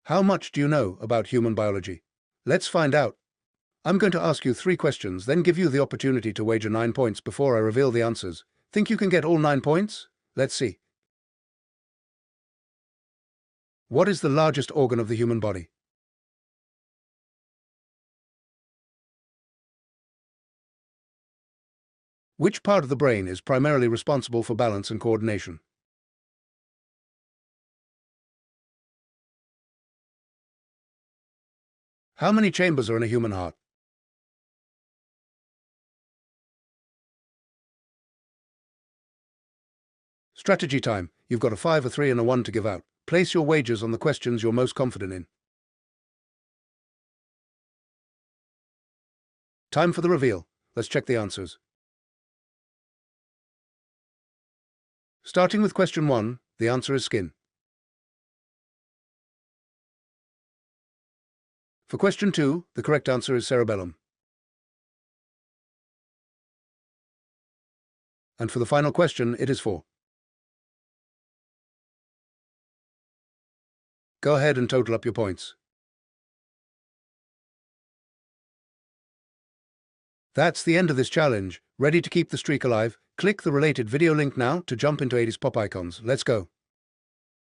How much do you know about human biology? Let's find out. I'm going to ask you 3 questions, then give you the opportunity to wager 9 points before I reveal the answers. Think you can get all 9 points? Let's see. What is the largest organ of the human body? Which part of the brain is primarily responsible for balance and coordination? How many chambers are in a human heart? Strategy time. You've got a 5, a 3 and a 1 to give out. Place your wagers on the questions you're most confident in. Time for the reveal. Let's check the answers. Starting with question 1, the answer is skin. For question 2, the correct answer is cerebellum. And for the final question, it is 4. Go ahead and total up your points. That's the end of this challenge. Ready to keep the streak alive? Click the related video link now to jump into 80s pop icons. Let's go.